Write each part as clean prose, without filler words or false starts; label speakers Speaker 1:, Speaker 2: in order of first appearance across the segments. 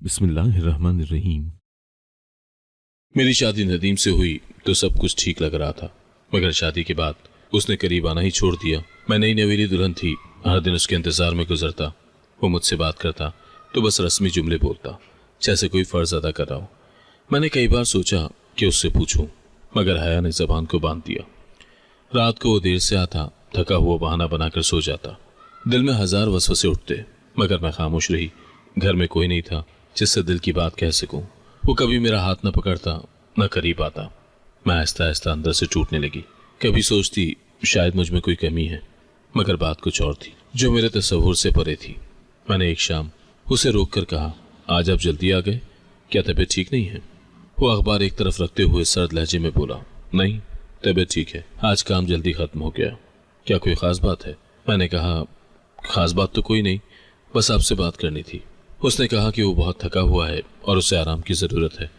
Speaker 1: बिस्मिल्लाहिर्रहमानिर्रहीम।
Speaker 2: मेरी शादी नदीम से हुई तो सब कुछ ठीक लग रहा था, मगर शादी के बाद उसने करीब आना ही छोड़ दिया। मैं नई नवेली दुल्हन थी, हर दिन उसके इंतजार में गुजरता। वो मुझसे बात करता तो बस रस्मी जुमले बोलता, जैसे कोई फर्ज अदा कर रहा हो। मैंने कई बार सोचा कि उससे पूछूं, मगर हया ने जबान को बांध दिया। रात को वो देर से आता, थका हुआ बहाना बनाकर सो जाता। दिल में हजार वसवसे उठते, मगर मैं खामोश रही। घर में कोई नहीं था जिससे दिल की बात कह सकूं। वो कभी मेरा हाथ न पकड़ता, न करीब आता। मैं आहिस्ता आहिस्ता अंदर से टूटने लगी। कभी सोचती शायद मुझ में कोई कमी है, मगर बात कुछ और थी जो मेरे तस्वुर से परे थी। मैंने एक शाम उसे रोककर कहा, आज आप जल्दी आ गए, क्या तबीयत ठीक नहीं है? वो अखबार एक तरफ रखते हुए सर्द लहजे में बोला, नहीं, तबीयत ठीक है, आज काम जल्दी खत्म हो गया। क्या कोई खास बात है? मैंने कहा, खास बात तो कोई नहीं, बस आपसे बात करनी थी। उसने कहा कि वो बहुत थका हुआ है और उसे आराम की ज़रूरत है।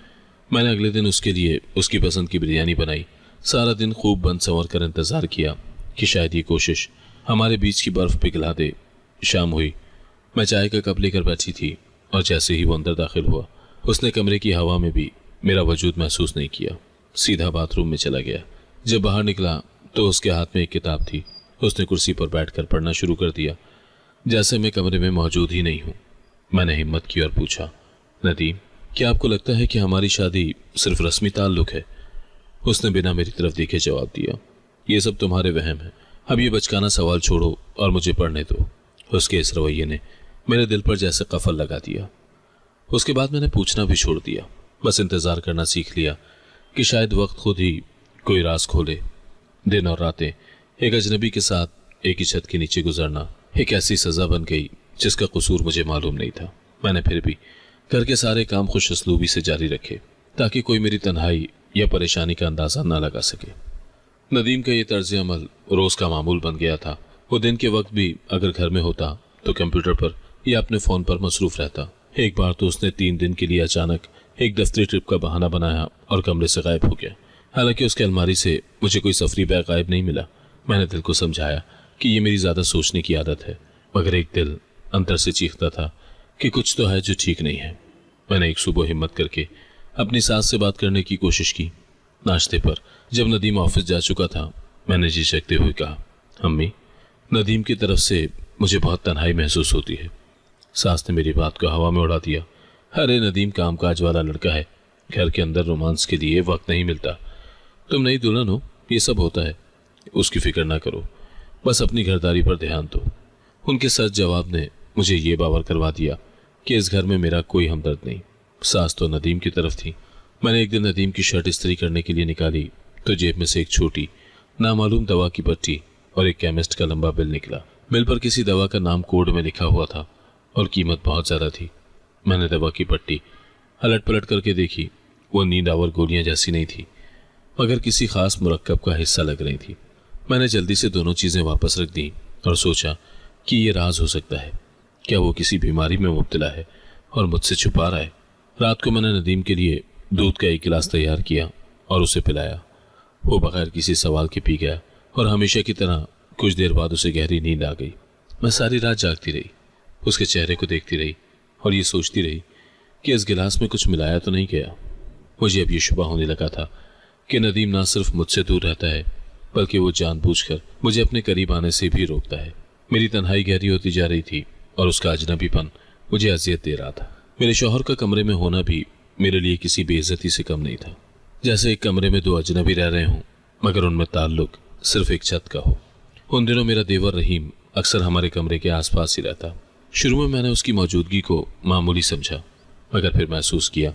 Speaker 2: मैंने अगले दिन उसके लिए उसकी पसंद की बिरयानी बनाई। सारा दिन खूब बन संवर कर इंतज़ार किया कि शायद ये कोशिश हमारे बीच की बर्फ़ पिघला दे। शाम हुई, मैं चाय का कप लेकर बैठी थी और जैसे ही वो अंदर दाखिल हुआ, उसने कमरे की हवा में भी मेरा वजूद महसूस नहीं किया। सीधा बाथरूम में चला गया। जब बाहर निकला तो उसके हाथ में एक किताब थी। उसने कुर्सी पर बैठकर पढ़ना शुरू कर दिया, जैसे मैं कमरे में मौजूद ही नहीं हूँ। मैंने हिम्मत की और पूछा, नदीम, क्या आपको लगता है कि हमारी शादी सिर्फ रस्मी ताल्लुक है? उसने बिना मेरी तरफ देखे जवाब दिया, ये सब तुम्हारे वहम है। अब ये बचकाना सवाल छोड़ो और मुझे पढ़ने दो। उसके इस रवैये ने मेरे दिल पर जैसे कफल लगा दिया। उसके बाद मैंने पूछना भी छोड़ दिया, बस इंतजार करना सीख लिया कि शायद वक्त खुद ही कोई राज खोले। दिन और रातें एक अजनबी के साथ एक ही छत के नीचे गुजरना एक ऐसी सजा बन गई जिसका कसूर मुझे मालूम नहीं था। मैंने फिर भी घर के सारे काम खुश असलूबी से जारी रखे ताकि कोई मेरी तन्हाई या परेशानी का अंदाजा न लगा सके। नदीम का ये तर्ज अमल रोज का मामूल बन गया था। वो दिन के वक्त भी अगर घर में होता तो कंप्यूटर पर या अपने फ़ोन पर मसरूफ रहता। एक बार तो उसने 3 दिन के लिए अचानक एक दफ्तरी ट्रिप का बहाना बनाया और कमरे से गायब हो गया। हालांकि उसके अलमारी से मुझे कोई सफरी बैग गायब नहीं मिला। मैंने दिल को समझाया कि ये मेरी ज़्यादा सोचने की आदत है, मगर एक दिल अंदर से चीखता था कि कुछ तो है जो ठीक नहीं है। मैंने एक सुबह हिम्मत करके अपनी सास से बात करने की कोशिश की। नाश्ते पर जब नदीम ऑफिस जा चुका था, मैंने झिझकते हुए कहा, अम्मी, नदीम की तरफ से मुझे बहुत तन्हाई महसूस होती है। सास ने मेरी बात को हवा में उड़ा दिया, अरे नदीम कामकाज वाला लड़का है, घर के अंदर रोमांस के लिए वक्त नहीं मिलता। तुम नई दुल्हन हो, ये सब होता है, उसकी फिक्र ना करो, बस अपनी घरदारी पर ध्यान दो। उनके सच जवाब ने मुझे ये बावर करवा दिया कि इस घर में मेरा कोई हमदर्द नहीं। सास तो नदीम की तरफ थी। मैंने एक दिन नदीम की शर्ट इस्त्री करने के लिए निकाली तो जेब में से एक छोटी नामालूम दवा की पट्टी और एक केमिस्ट का लंबा बिल निकला। बिल पर किसी दवा का नाम कोड में लिखा हुआ था और कीमत बहुत ज़्यादा थी। मैंने दवा की पट्टी अलट पलट करके देखी। वो नींद आवर गोलियां जैसी नहीं थी, मगर किसी खास मुरक्कब का हिस्सा लग रही थी। मैंने जल्दी से दोनों चीज़ें वापस रख दी और सोचा कि ये राज हो सकता है। क्या वो किसी बीमारी में मुब्तला है और मुझसे छुपा रहा है? रात को मैंने नदीम के लिए दूध का एक गिलास तैयार किया और उसे पिलाया। वो बगैर किसी सवाल के पी गया और हमेशा की तरह कुछ देर बाद उसे गहरी नींद आ गई। मैं सारी रात जागती रही, उसके चेहरे को देखती रही और ये सोचती रही कि इस गिलास में कुछ मिलाया तो नहीं गया। मुझे अब ये शुबा होने लगा था कि नदीम ना सिर्फ मुझसे दूर रहता है, बल्कि वो जानबूझकर मुझे अपने करीब आने से भी रोकता है। मेरी तन्हाई गहरी होती जा रही थी और उसका अजनबीपन मुझे अजियत दे रहा था। मेरे शौहर का कमरे में होना भी मेरे लिए किसी बेइज्जती से कम नहीं था। जैसे एक कमरे में 2 अजनबी रह रहे हों, मगर उनमें ताल्लुक सिर्फ एक छत का हो। उन दिनों मेरा देवर रहीम अक्सर हमारे कमरे के आसपास ही रहता। शुरू में मैंने उसकी मौजूदगी को मामूली समझा, मगर फिर महसूस किया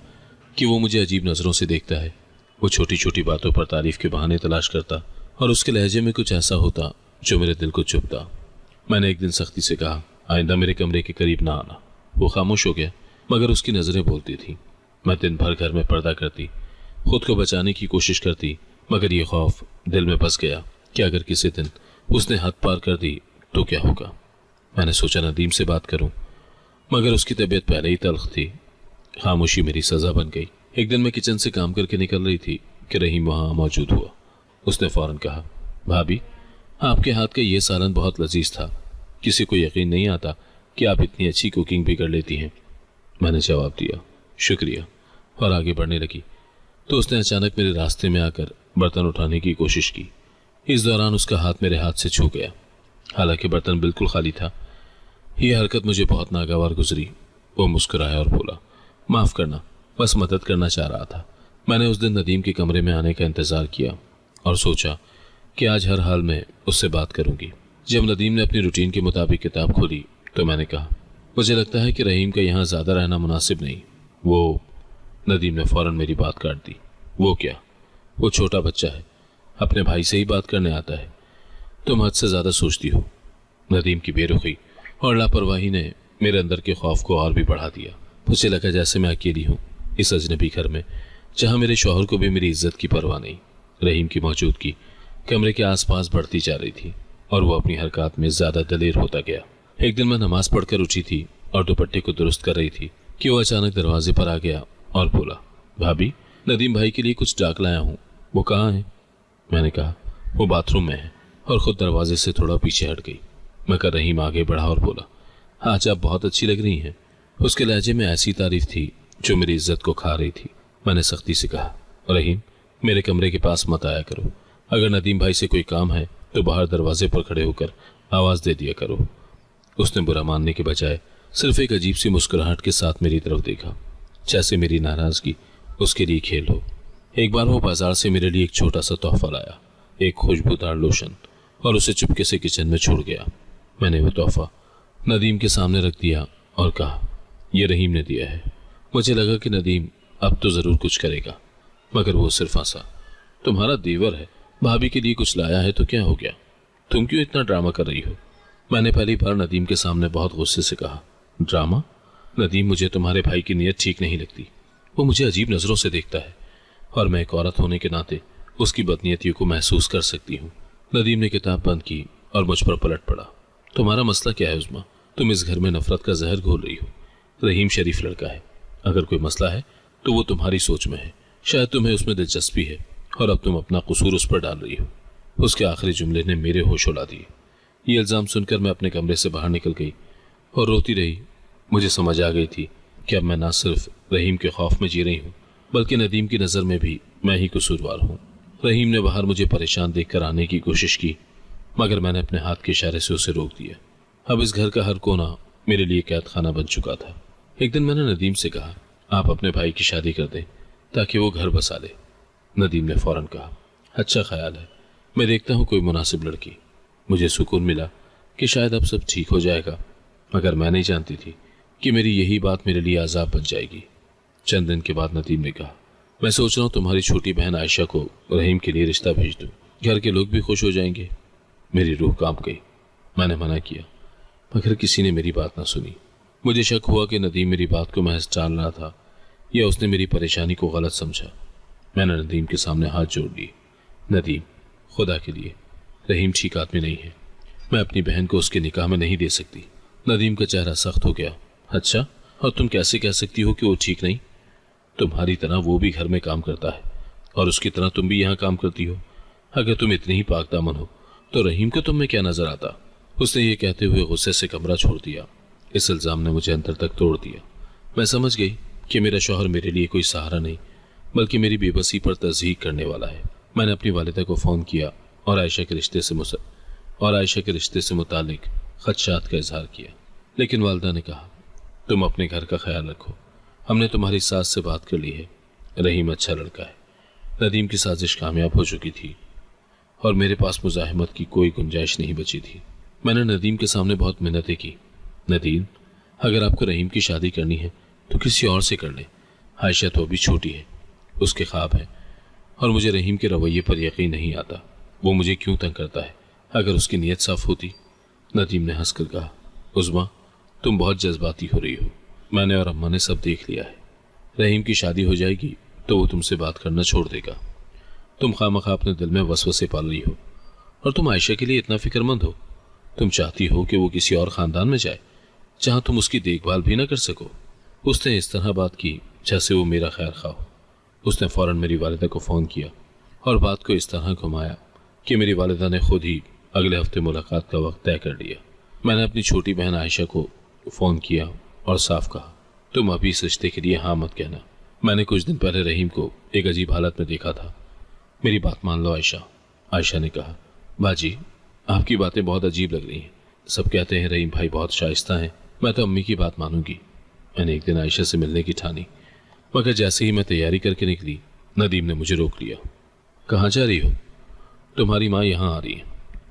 Speaker 2: कि वो मुझे अजीब नज़रों से देखता है। वो छोटी छोटी बातों पर तारीफ के बहाने तलाश करता और उसके लहजे में कुछ ऐसा होता जो मेरे दिल को चुभता। मैंने एक दिन सख्ती से कहा, आइंदा मेरे कमरे के करीब ना आना। वो खामोश हो गया, मगर उसकी नज़रें बोलती थी। मैं दिन भर घर में पर्दा करती, खुद को बचाने की कोशिश करती, मगर ये खौफ दिल में बस गया कि अगर किसी दिन उसने हद पार कर दी तो क्या होगा। मैंने सोचा नदीम से बात करूं, मगर उसकी तबीयत पहले ही तल्ख थी। खामोशी मेरी सज़ा बन गई। एक दिन मैं किचन से काम करके निकल रही थी कि रहीम वहाँ मौजूद हुआ। उसने फ़ौरन कहा, भाभी, आपके हाथ का ये सालन बहुत लजीज था। किसी को यकीन नहीं आता कि आप इतनी अच्छी कुकिंग भी कर लेती हैं। मैंने जवाब दिया, शुक्रिया, और आगे बढ़ने लगी तो उसने अचानक मेरे रास्ते में आकर बर्तन उठाने की कोशिश की। इस दौरान उसका हाथ मेरे हाथ से छू गया, हालांकि बर्तन बिल्कुल खाली था। यह हरकत मुझे बहुत नागवार गुजरी। वो मुस्कुराया और बोला, माफ करना, बस मदद करना चाह रहा था। मैंने उस दिन नदीम के कमरे में आने का इंतजार किया और सोचा कि आज हर हाल में उससे बात करूंगी। जब नदीम ने अपनी रूटीन के मुताबिक किताब खोली तो मैंने कहा, मुझे लगता है कि रहीम का यहाँ ज्यादा रहना मुनासिब नहीं। वो नदीम ने फौरन मेरी बात काट दी। वो क्या? वो छोटा बच्चा है, अपने भाई से ही बात करने आता है। तुम हद से ज्यादा सोचती हो। नदीम की बेरुखी और लापरवाही ने मेरे अंदर के खौफ को और भी बढ़ा दिया। मुझे लगा जैसे मैं अकेली हूँ इस अजनबी घर में, जहाँ मेरे शौहर को भी मेरी इज्जत की परवाह नहीं। रहीम की मौजूदगी कमरे के आसपास बढ़ती जा रही थी और वो अपनी हरकत में ज्यादा दलेर होता गया। एक दिन मैं नमाज पढ़कर उठी थी और दुपट्टे को दुरुस्त कर रही थी कि वो अचानक दरवाजे पर आ गया और बोला, भाभी, नदीम भाई के लिए कुछ डाक लाया हूँ। वो कहाँ है? मैंने कहा, वो बाथरूम में है, और खुद दरवाजे से थोड़ा पीछे हट गई। मगर रहीम आगे बढ़ा और बोला, आज आप बहुत अच्छी लग रही हैं। उसके लहजे में ऐसी तारीफ थी जो मेरी इज्जत को खा रही थी। मैंने सख्ती से कहा, रहीम, मेरे कमरे के पास मत आया करो। अगर नदीम भाई से कोई काम है तो बाहर दरवाजे पर खड़े होकर आवाज दे दिया करो। उसने बुरा मानने के बजाय सिर्फ एक अजीब सी मुस्कुराहट के साथ मेरी तरफ देखा, जैसे मेरी नाराजगी उसके लिए खेल हो। एक बार वो बाजार से मेरे लिए एक छोटा सा तोहफा लाया, एक खुशबूदार लोशन, और उसे चुपके से किचन में छोड़ गया। मैंने वो तोहफा नदीम के सामने रख दिया और कहा, यह रहीम ने दिया है। मुझे लगा कि नदीम अब तो जरूर कुछ करेगा, मगर वो सिर्फ हंसा। तुम्हारा देवर है, भाभी के लिए कुछ लाया है तो क्या हो गया? तुम क्यों इतना ड्रामा कर रही हो? मैंने पहली बार नदीम के सामने बहुत गुस्से से कहा। ड्रामा? नदीम, मुझे तुम्हारे भाई की नीयत ठीक नहीं लगती। वो मुझे अजीब नजरों से देखता है और मैं एक औरत होने के नाते उसकी बदनीयतियों को महसूस कर सकती हूँ। नदीम ने किताब बंद की और मुझ पर पलट पड़ा। तुम्हारा मसला क्या है उस्मा? तुम इस घर में नफरत का जहर घोल रही हो। रहीम शरीफ लड़का है, अगर कोई मसला है तो वो तुम्हारी सोच में है। शायद तुम्हें उसमें दिलचस्पी है और अब तुम अपना कसूर उस पर डाल रही हो। उसके आखिरी जुमले ने मेरे होश उड़ा दिए। ये इल्जाम सुनकर मैं अपने कमरे से बाहर निकल गई और रोती रही। मुझे समझ आ गई थी कि अब मैं न सिर्फ रहीम के खौफ में जी रही हूँ, बल्कि नदीम की नज़र में भी मैं ही कसूरवार हूँ। रहीम ने बाहर मुझे परेशान देखकर आने की कोशिश की, मगर मैंने अपने हाथ के इशारे से उसे रोक दिया। अब इस घर का हर कोना मेरे लिए कैद खाना बन चुका था। एक दिन मैंने नदीम से कहा, आप अपने भाई की शादी कर दें ताकि वो घर बसा ले। नदीम ने फौरन कहा, अच्छा ख्याल है, मैं देखता हूँ कोई मुनासिब लड़की। मुझे सुकून मिला कि शायद अब सब ठीक हो जाएगा, मगर मैं नहीं जानती थी कि मेरी यही बात मेरे लिए अजाब बन जाएगी। चंद दिन के बाद नदीम ने कहा, मैं सोच रहा हूँ तुम्हारी छोटी बहन आयशा को रहीम के लिए रिश्ता भेज दूँ, घर के लोग भी खुश हो जाएंगे। मेरी रूह कांप गई। मैंने मना किया, मगर किसी ने मेरी बात ना सुनी। मुझे शक हुआ कि नदीम मेरी बात को महज टाल रहा था या उसने मेरी परेशानी को गलत समझा। मैंने नदीम के सामने हाथ जोड़ लिए। नदीम, खुदा के लिए, रहीम ठीक आदमी नहीं है। मैं अपनी बहन को उसके निकाह में नहीं दे सकती। नदीम का चेहरा सख्त हो गया। अच्छा, और तुम कैसे कह सकती हो कि वो ठीक नहीं? तुम्हारी तरह वो भी घर में काम करता है और उसकी तरह तुम भी यहाँ काम करती हो। अगर तुम इतनी ही पाक दामन हो तो रहीम को तुम में क्या नजर आता? उसने ये कहते हुए गुस्से से कमरा छोड़ दिया। इस इल्जाम ने मुझे अंदर तक तोड़ दिया। मैं समझ गई कि मेरा शौहर मेरे लिए कोई सहारा नहीं, बल्कि मेरी बेबसी पर तज़हीक करने वाला है। मैंने अपनी वालिदा को फ़ोन किया और आयशा के रिश्ते से मुतालिक खदशात का इजहार किया, लेकिन वालिदा ने कहा, तुम अपने घर का ख्याल रखो, हमने तुम्हारी सास से बात कर ली है, रहीम अच्छा लड़का है। नदीम की साजिश कामयाब हो चुकी थी और मेरे पास मुज़ाहिमत की कोई गुंजाइश नहीं बची थी। मैंने नदीम के सामने बहुत मिन्नतें की। नदीम, अगर आपको रहीम की शादी करनी है तो किसी और से कर लें। आयशा तो अभी छोटी है, उसके ख्वाब हैं, और मुझे रहीम के रवैये पर यकीन नहीं आता। वो मुझे क्यों तंग करता है? अगर उसकी नीयत साफ होती। नदीम ने हंसकर कहा, उज़्मा, तुम बहुत जज्बाती हो रही हो। मैंने और अम्मा ने सब देख लिया है। रहीम की शादी हो जाएगी तो वो तुमसे बात करना छोड़ देगा। तुम खामखा अपने दिल में वसवसे पाल रही हो, और तुम आयशा के लिए इतना फिक्रमंद हो। तुम चाहती हो कि वो किसी और ख़ानदान में जाए जहाँ तुम उसकी देखभाल भी ना कर सको। उसने इस तरह बात की जैसे वो मेरा खैर खा हो। उसने फ़ौरन मेरी वालिदा को फ़ोन किया और बात को इस तरह घुमाया कि मेरी वालिदा ने खुद ही अगले हफ्ते मुलाकात का वक्त तय कर लिया। मैंने अपनी छोटी बहन आयशा को फ़ोन किया और साफ कहा, तुम अभी इस रिश्ते के लिए हाँ मत कहना। मैंने कुछ दिन पहले रहीम को एक अजीब हालत में देखा था। मेरी बात मान लो आयशा। आयशा ने कहा, बाजी आपकी बातें बहुत अजीब लग रही हैं। सब कहते हैं रहीम भाई बहुत शाइस्ता हैं, मैं तो अम्मी की बात मानूंगी। मैंने एक दिन आयशा से मिलने की ठानी, मगर जैसे ही मैं तैयारी करके निकली नदीम ने मुझे रोक लिया। कहाँ जा रही हो? तुम्हारी माँ यहाँ आ रही है,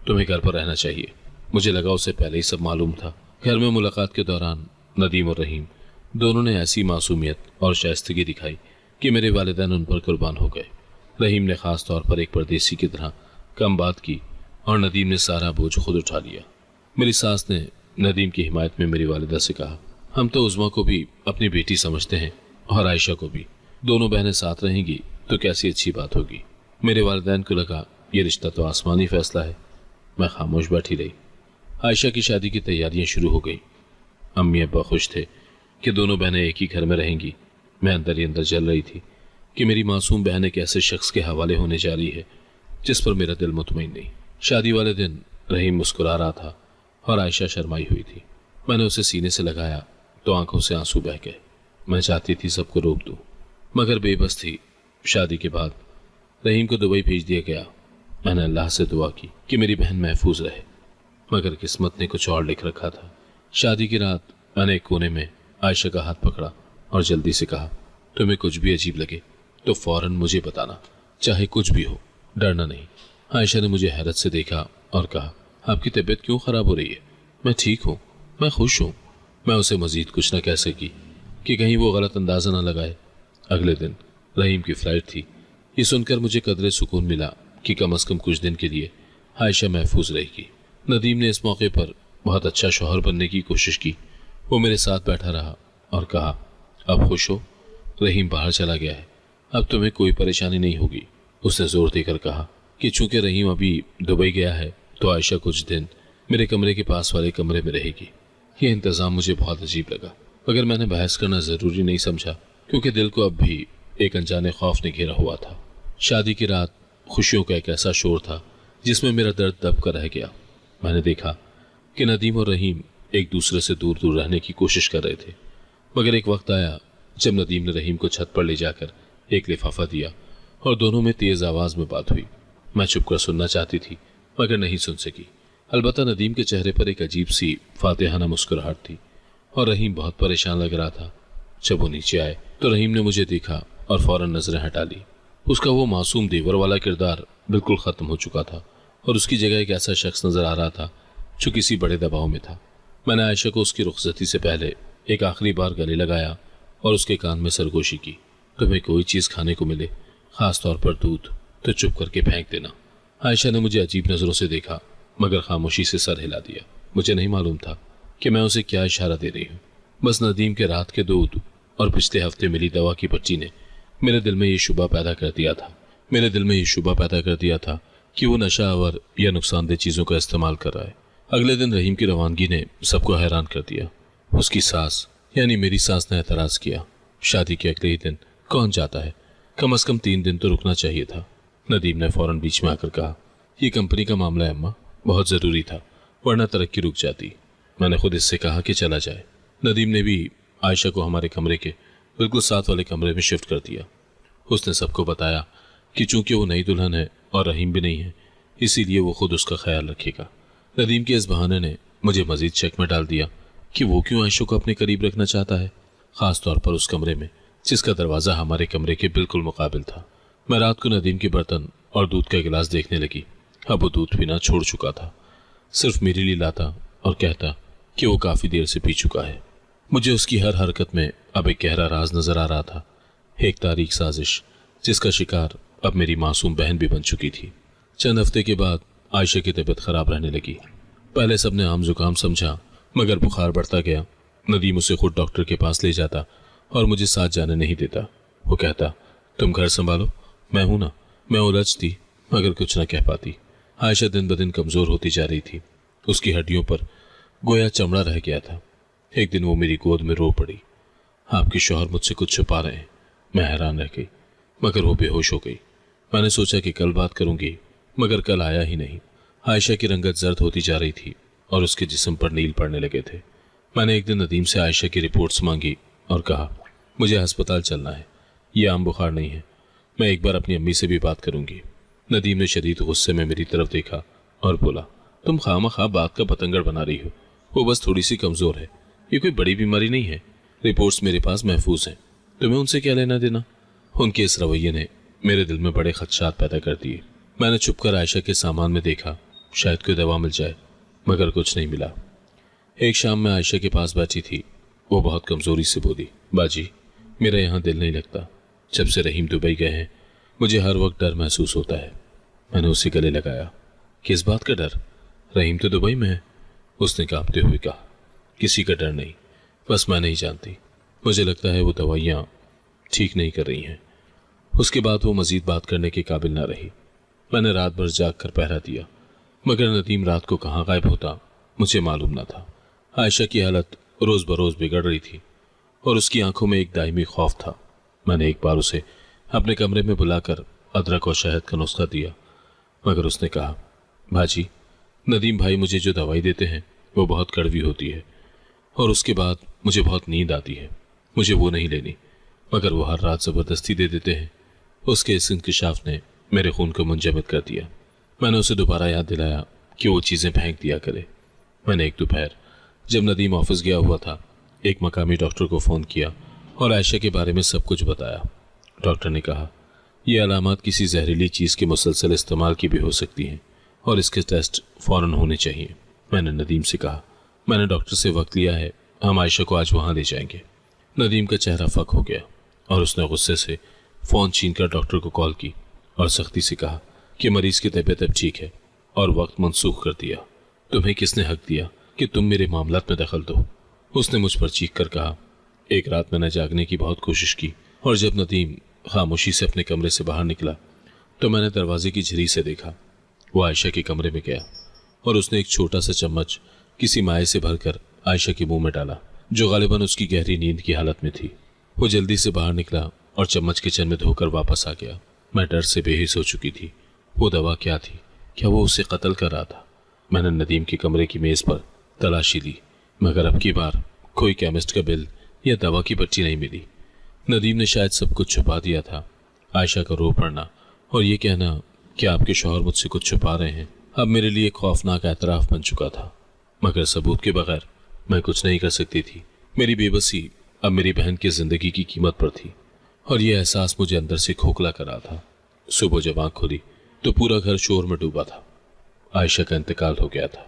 Speaker 2: तुम्हें घर पर रहना चाहिए। मुझे लगा उसे पहले ही सब मालूम था। घर में मुलाकात के दौरान नदीम और रहीम दोनों ने ऐसी मासूमियत और शाइस्तगी दिखाई कि मेरे वालिदैन उन पर कुर्बान हो गए। रहीम ने खास तौर पर एक परदेसी की तरह कम बात की और नदीम ने सारा बोझ खुद उठा लिया। मेरी सास ने नदीम की हिमायत में मेरी वालिदा से कहा, हम तो उज़्मा को भी अपनी बेटी समझते हैं और आयशा को भी। दोनों बहनें साथ रहेंगी तो कैसी अच्छी बात होगी। मेरे वालिदैन को लगा ये रिश्ता तो आसमानी फैसला है। मैं खामोश बैठी रही। आयशा की शादी की तैयारियां शुरू हो गई। अम्मी अब्बा खुश थे कि दोनों बहनें एक ही घर में रहेंगी। मैं अंदर ही अंदर जल रही थी कि मेरी मासूम बहन एक ऐसे शख्स के हवाले होने जा रही है जिस पर मेरा दिल मुतमईन नहीं। शादी वाले दिन रहीम मुस्कुरा रहा था और आयशा शर्माई हुई थी। मैंने उसे सीने से लगाया तो आंखों से आंसू बह गए। मैं चाहती थी सबको रोक दूं, मगर बेबस थी। शादी के बाद रहीम को दुबई भेज दिया गया। मैंने अल्लाह से दुआ की कि मेरी बहन महफूज रहे, मगर किस्मत ने कुछ और लिख रखा था। शादी की रात मैंने एक कोने में आयशा का हाथ पकड़ा और जल्दी से कहा, तुम्हें कुछ भी अजीब लगे तो फौरन मुझे बताना, चाहे कुछ भी हो, डरना नहीं। आयशा ने मुझे हैरत से देखा और कहा, आपकी तबीयत क्यों खराब हो रही है? मैं ठीक हूँ, मैं खुश हूँ। मैं उसे मजीद कुछ न कह सकी कि कहीं वो गलत अंदाजा न लगाए। अगले दिन रहीम की फ्लाइट थी। ये सुनकर मुझे कदरे सुकून मिला कि कम से कम कुछ दिन के लिए आयशा महफूज रहेगी। नदीम ने इस मौके पर बहुत अच्छा शौहर बनने की कोशिश की। वो मेरे साथ बैठा रहा और कहा, अब खुश हो? रहीम बाहर चला गया है, अब तुम्हें कोई परेशानी नहीं होगी। उसने जोर देकर कहा कि चूंकि रहीम अभी दुबई गया है तो आयशा कुछ दिन मेरे कमरे के पास वाले कमरे में रहेगी। यह इंतज़ाम मुझे बहुत अजीब लगा, मगर मैंने बहस करना ज़रूरी नहीं समझा क्योंकि दिल को अब भी एक अनजाने खौफ ने घेरा हुआ था। शादी की रात खुशियों का एक ऐसा शोर था जिसमें मेरा दर्द दब कर रह गया। मैंने देखा कि नदीम और रहीम एक दूसरे से दूर दूर रहने की कोशिश कर रहे थे, मगर एक वक्त आया जब नदीम ने रहीम को छत पर ले जाकर एक लिफाफा दिया और दोनों में तेज आवाज में बात हुई। मैं चुप कर सुनना चाहती थी मगर नहीं सुन सकी। अलबत्ता नदीम के चेहरे पर एक अजीब सी फातिहाना मुस्कुराहट थी और रहीम बहुत परेशान लग रहा था। जब वो नीचे आए तो रहीम ने मुझे देखा और फौरन नजरें हटा ली। उसका वो मासूम देवर वाला किरदार बिल्कुल खत्म हो चुका था और उसकी जगह एक ऐसा शख्स नजर आ रहा था जो किसी बड़े दबाव में था। मैंने आयशा को उसकी रुखसती से पहले एक आखिरी बार गले लगाया और उसके कान में सरगोशी की, तुम्हें कोई चीज खाने को मिले, खास तौर पर दूध, तो चुप करके फेंक देना। आयशा ने मुझे अजीब नजरों से देखा मगर खामोशी से सर हिला दिया। मुझे नहीं मालूम था कि मैं उसे क्या इशारा दे रही हूँ। बस नदीम के रात के दूध और पिछले हफ्ते मिली दवा की पर्ची ने मेरे दिल में ये शुबा पैदा कर दिया था कि वो नशावर या नुकसानदेह चीजों का इस्तेमाल कर रहा है। अगले दिन रहीम की रवानगी ने सबको हैरान कर दिया। उसकी सास यानी मेरी सास ने एतराज किया, शादी के अगले ही दिन कौन जाता है, कम से कम 3 दिन तो रुकना चाहिए था। नदीम ने फौरन बीच में आकर कहा, यह कंपनी का मामला है अम्मा, बहुत जरूरी था वरना तरक्की रुक जाती। मैंने खुद इससे कहा कि चला जाए। नदीम ने भी आयशा को हमारे कमरे के बिल्कुल साथ वाले कमरे में शिफ्ट कर दिया। उसने सबको बताया कि चूंकि वो नई दुल्हन है और रहीम भी नहीं है, इसीलिए वो खुद उसका ख्याल रखेगा। नदीम के इस बहाने ने मुझे मजीद शक में डाल दिया कि वो क्यों आयशा को अपने करीब रखना चाहता है, खास तौर पर उस कमरे में जिसका दरवाजा हमारे कमरे के बिल्कुल मुकाबिल था। मैं रात को नदीम के बर्तन और दूध का गिलास देखने लगी। अब वो दूध पीना छोड़ चुका था, सिर्फ मेरे लिए लाता और कहता कि वो काफी देर से पी चुका है। मुझे उसकी हर हरकत में अब एक गहरा राज नजर आ रहा था, एक तारीख साजिश जिसका शिकार अब मेरी मासूम बहन भी बन चुकी थी। चंद हफ्ते के बाद आयशा की तबीयत खराब रहने लगी। पहले सबने आम जुकाम समझा मगर बुखार बढ़ता गया। नदीम उसे खुद डॉक्टर के पास ले जाता और मुझे साथ जाने नहीं देता। वो कहता, तुम घर संभालो, मैं हूं ना। मैं उलझती मगर कुछ न कह पाती। आयशा दिन ब दिन कमजोर होती जा रही थी। उसकी हड्डियों पर गोया चमड़ा रह गया था। एक दिन वो मेरी गोद में रो पड़ी, आपके शौहर मुझसे कुछ छुपा रहे हैं। मैं हैरान रह गई मगर वो बेहोश हो गई। मैंने सोचा कि कल बात करूंगी मगर कल आया ही नहीं। आयशा की रंगत जर्द होती जा रही थी और उसके जिस्म पर नील पड़ने लगे थे। मैंने एक दिन नदीम से आयशा की रिपोर्ट्स मांगी और कहा, मुझे अस्पताल चलना है, ये आम बुखार नहीं है, मैं एक बार अपनी अम्मी से भी बात करूंगी। नदीम ने शदीद गुस्से में मेरी तरफ देखा और बोला, तुम खामखा बात का पतंगड़ बना रही हो, वो बस थोड़ी सी कमजोर है, ये कोई बड़ी बीमारी नहीं है, रिपोर्ट्स मेरे पास महफूज हैं, तुम्हें उनसे क्या लेना देना। उनके इस रवैये ने मेरे दिल में बड़े खदशात पैदा कर दिए। मैंने छुपकर आयशा के सामान में देखा, शायद कोई दवा मिल जाए, मगर कुछ नहीं मिला। एक शाम मैं आयशा के पास बैठी थी, वो बहुत कमजोरी से बोली, बाजी मेरा यहाँ दिल नहीं लगता, जब से रहीम दुबई गए हैं मुझे हर वक्त डर महसूस होता है। मैंने उसे गले लगाया, किस बात का डर, रहीम तो दुबई में है। उसने कांपते हुए कहा, किसी का डर नहीं, बस मैं नहीं जानती, मुझे लगता है वो दवाइयाँ ठीक नहीं कर रही हैं। उसके बाद वो मजीद बात करने के काबिल ना रही। मैंने रात भर जाग कर पहरा दिया, मगर नदीम रात को कहाँ गायब होता मुझे मालूम ना था। आयशा की हालत रोज बरोज बिगड़ रही थी और उसकी आंखों में एक दायमी खौफ था। मैंने एक बार उसे अपने कमरे में बुलाकर अदरक और शहद का नुस्खा दिया, मगर उसने कहा, भाजी नदीम भाई मुझे जो दवाई देते हैं वो बहुत कड़वी होती है और उसके बाद मुझे बहुत नींद आती है, मुझे वो नहीं लेनी, मगर वो हर रात ज़बरदस्ती दे देते हैं। उसके इस इंकशाफ ने मेरे खून को मुंजमद कर दिया। मैंने उसे दोबारा याद दिलाया कि वो चीज़ें फेंक दिया करे। मैंने एक दोपहर जब नदीम ऑफिस गया हुआ था, एक मकामी डॉक्टर को फ़ोन किया और आयशा के बारे में सब कुछ बताया। डॉक्टर ने कहा, ये अलामात किसी जहरीली चीज़ के मुसलसल इस्तेमाल की भी हो सकती हैं और इसके टेस्ट फ़ौरन होने चाहिए। मैंने नदीम से कहा, मैंने डॉक्टर से वक्त लिया है, हम आयशा को आज वहाँ ले जाएंगे। नदीम का चेहरा फक हो गया और उसने गुस्से से फ़ोन छीनकर डॉक्टर को कॉल की और सख्ती से कहा कि मरीज़ की तबीयत अब ठीक है और वक्त मनसूख कर दिया। तुम्हें किसने हक दिया कि तुम मेरे मामलात में दखल दो। उसने मुझ पर चीख कर कहा, एक रात मैंने जागने की बहुत कोशिश की और जब नदीम खामोशी से अपने कमरे से बाहर निकला तो मैंने दरवाजे की झिरी से देखा। वो आयशा के कमरे में गया और उसने एक छोटा सा चम्मच किसी माए से भरकर आयशा के मुंह में डाला, जो गालिबन उसकी गहरी नींद की हालत में थी। वो जल्दी से बाहर निकला और चम्मच किचन में धोकर वापस आ गया। मैं डर से बेहिस हो चुकी थी। वो दवा क्या थी? क्या वो उसे कत्ल कर रहा था? मैंने नदीम के कमरे की मेज पर तलाशी ली, मगर अब की बार कोई केमिस्ट का बिल या दवा की पर्ची नहीं मिली। नदीम ने शायद सब कुछ छुपा दिया था। आयशा का रो पड़ना और ये कहना कि आपके शौहर मुझसे कुछ छुपा रहे हैं अब मेरे लिए खौफनाक एतराफ बन चुका था, मगर सबूत के बगैर मैं कुछ नहीं कर सकती थी। मेरी बेबसी अब मेरी बहन की जिंदगी की कीमत पर थी और यह एहसास मुझे अंदर से खोखला कर रहा था। सुबह जब आँख खुली तो पूरा घर शोर में डूबा था। आयशा का इंतकाल हो गया था।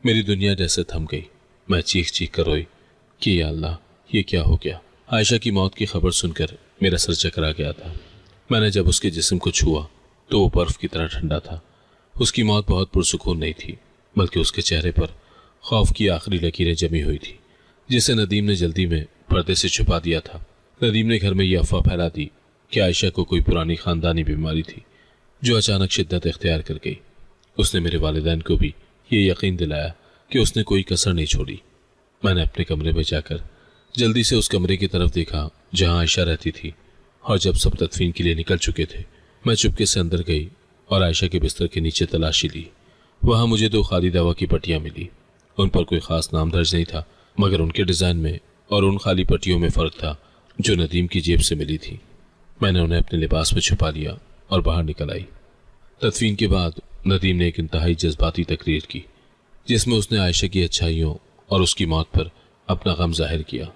Speaker 2: मेरी दुनिया जैसे थम गई। मैं चीख चीख कर रोई कि या अल्लाह, ये क्या हो गया। आयशा की मौत की खबर सुनकर मेरा सर चकरा गया था। मैंने जब उसके जिस्म को छुआ तो वो बर्फ की तरह ठंडा था। उसकी मौत बहुत पुरसुकून नहीं थी, बल्कि उसके चेहरे पर खौफ की आखिरी लकीरें जमी हुई थी, जिसे नदीम ने जल्दी में पर्दे से छुपा दिया था। नदीम ने घर में यह अफवाह फैला दी कि आयशा को कोई पुरानी खानदानी बीमारी थी जो अचानक शिद्दत इख्तियार कर गई। उसने मेरे वालिदैन को भी ये यकीन दिलाया कि उसने कोई कसर नहीं छोड़ी। मैंने अपने कमरे में जाकर जल्दी से उस कमरे की तरफ देखा जहां आयशा रहती थी, और जब सब तदफीन के लिए निकल चुके थे मैं चुपके से अंदर गई और आयशा के बिस्तर के नीचे तलाशी ली। वहां मुझे 2 खाली दवा की पट्टियां मिली। उन पर कोई खास नाम दर्ज नहीं था, मगर उनके डिज़ाइन में और उन खाली पट्टियों में फ़र्क था जो नदीम की जेब से मिली थी। मैंने उन्हें अपने लिबास में छुपा लिया और बाहर निकल आई। तदफीन के बाद नदीम ने एक इंतहाई जज्बाती तकरीर की, जिसमें उसने आयशा की अच्छाइयों और उसकी मौत पर अपना गम जाहिर किया।